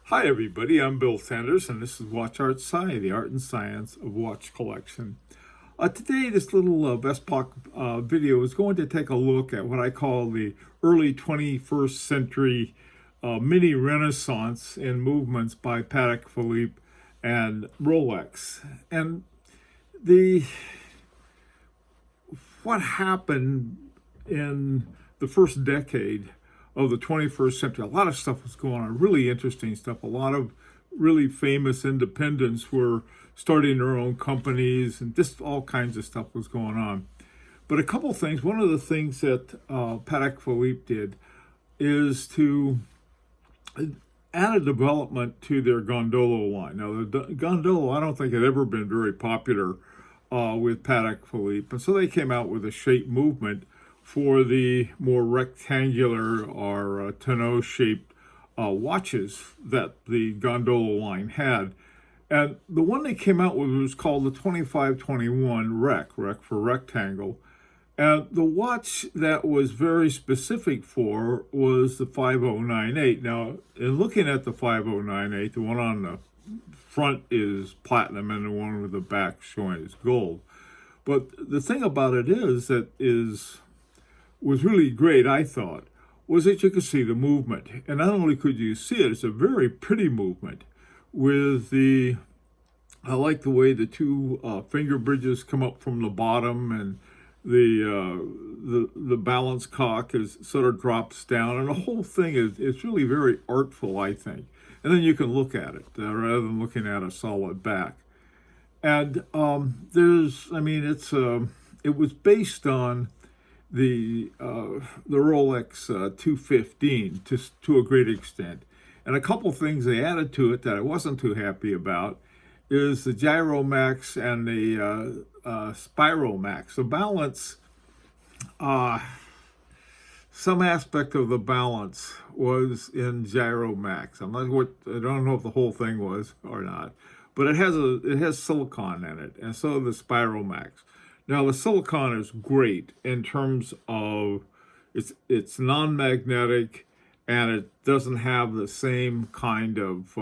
Hi everybody, I'm Bill Sanders and this is Watch Art Sci, the art and science of watch collection. Today this little Vespak video is going to take a look at what I call the early 21st century mini renaissance in movements by Patek Philippe and Rolex. And the what happened in the first decade of the 21st century. A lot of stuff was going on, really interesting stuff. A lot of really famous independents were starting their own companies, and just all kinds of stuff was going on. But a couple things. One of the things that Patek Philippe did is to add a development to their gondola line. Now, the gondola, I don't think had ever been very popular with Patek Philippe, and so they came out with a shape movement for the more rectangular or tonneau-shaped watches that the gondola line had. And the one they came out with was called the 2521 rec for rectangle. And the watch that was very specific for was the 5098. Now, in looking at the 5098, the one on the front is platinum and the one with the back showing is gold. But the thing about it is that was really great, I thought, was that you could see the movement. And not only could you see it, it's a very pretty movement with I like the way the two finger bridges come up from the bottom, and the balance cock is sort of drops down, and the whole thing is really very artful, I think. And then you can look at it rather than looking at a solid back. And it was based on the Rolex 215 to a great extent. And a couple things they added to it that I wasn't too happy about is the Gyromax and the Spiromax. The balance, some aspect of the balance was in Gyromax. I don't know if the whole thing was or not, but it has silicon in it, and so the Spiromax. Now, the silicon is great in terms of it's non-magnetic, and it doesn't have the same kind of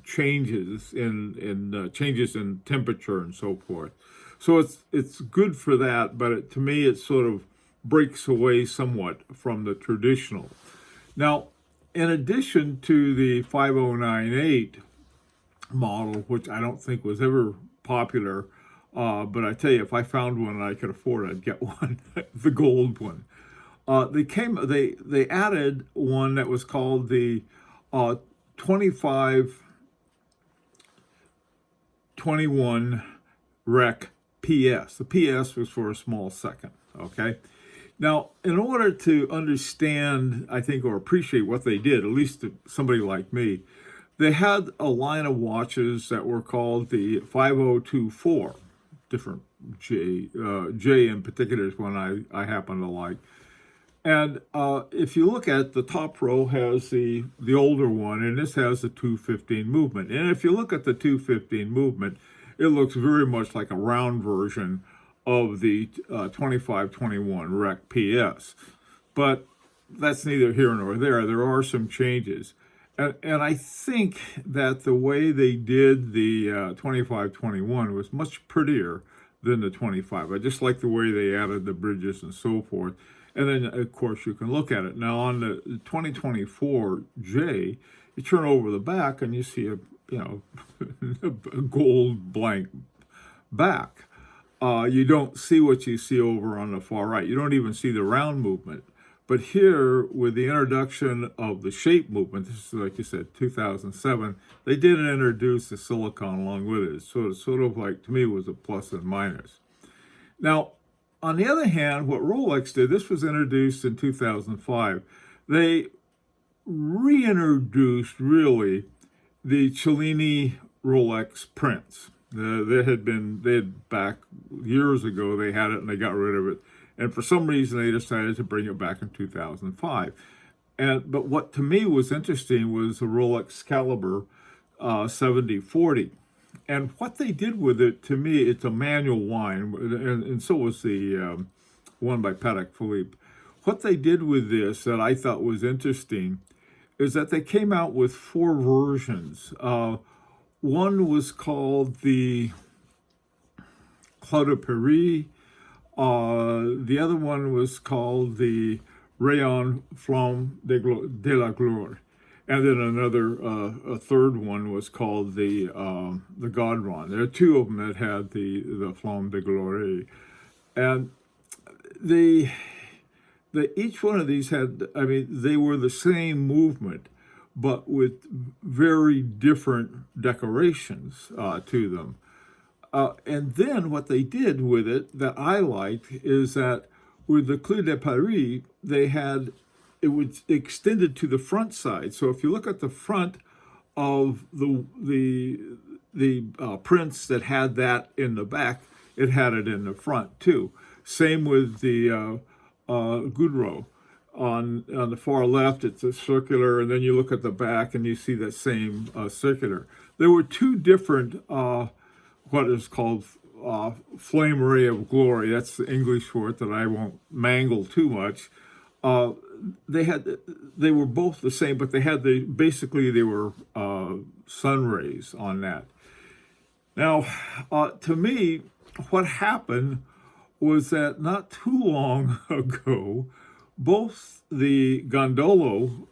changes in temperature and so forth. So it's good for that, but to me it sort of breaks away somewhat from the traditional. Now, in addition to the 5098 model, which I don't think was ever popular, but I tell you, if I found one and I could afford it, I'd get one, the gold one. They added one that was called the 2521 rec PS. The PS was for a small second, okay? Now, in order to understand, I think, or appreciate what they did, at least to somebody like me, they had a line of watches that were called the 5024. Different J in particular is one I happen to like. And if you look at the top row has the older one, and this has the 215 movement. And if you look at the 215 movement, it looks very much like a round version of the 2521 rec PS. But that's neither here nor there. There are some changes. And I think that the way they did the 2521 was much prettier than the 25. I just like the way they added the bridges and so forth. And then, of course, you can look at it. Now, on the 2024J, you turn over the back and you see a gold blank back. You don't see what you see over on the far right. You don't even see the round movement. But here, with the introduction of the shape movement, this is, like you said, 2007, they did introduce the silicon along with it. So it's sort of like, to me, was a plus and minus. Now, on the other hand, what Rolex did, this was introduced in 2005. They reintroduced, really, the Cellini Rolex prints. They had back years ago, they had it and they got rid of it. And for some reason, they decided to bring it back in 2005. But what to me was interesting was the Rolex Caliber 7040. And what they did with it, to me, it's a manual line, and so was the one by Patek Philippe. What they did with this that I thought was interesting is that they came out with 4 versions. One was called the Clos de Paris. The other one was called the Rayon Flamme de la Gloire. And then a third one was called the Gaudron. There are 2 of them that had the Flamme de Gloire. And each one of these had, I mean, they were the same movement, but with very different decorations to them. And then what they did with it that I liked is that with the Clos de Paris, it was extended to the front side. So if you look at the front of the prints that had that in the back, it had it in the front too. Same with the Goudreau. On the far left, it's a circular, and then you look at the back and you see that same circular. There were 2 different what is called flame ray of glory. That's the English for it that I won't mangle too much. They were both the same, but basically they were sun rays on that. Now, to me, what happened was that not too long ago, both the Gondolo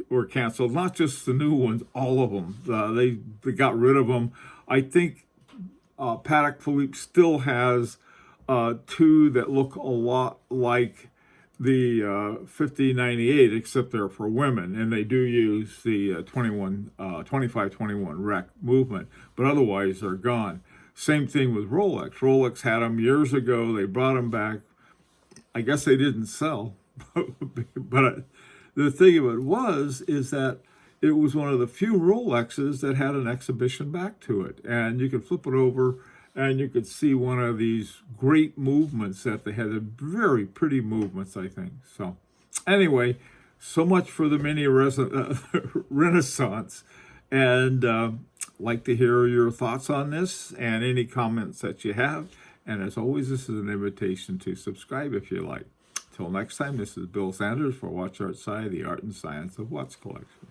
were canceled, not just the new ones, all of them. They got rid of them. I think Patek Philippe still has 2 that look a lot like the 5098, except they're for women, and they do use the 2521 rec movement, but otherwise they're gone. Same thing with Rolex. Rolex had them years ago. They brought them back. I guess they didn't sell, but the thing of it is that it was one of the few Rolexes that had an exhibition back to it. And you could flip it over and you could see one of these great movements that they had. Very pretty movements, I think. So anyway, so much for the mini Renaissance. And like to hear your thoughts on this and any comments that you have. And as always, this is an invitation to subscribe if you like. Till next time, this is Bill Sanders for Watch Art Sci, the Art and Science of Watch Collection.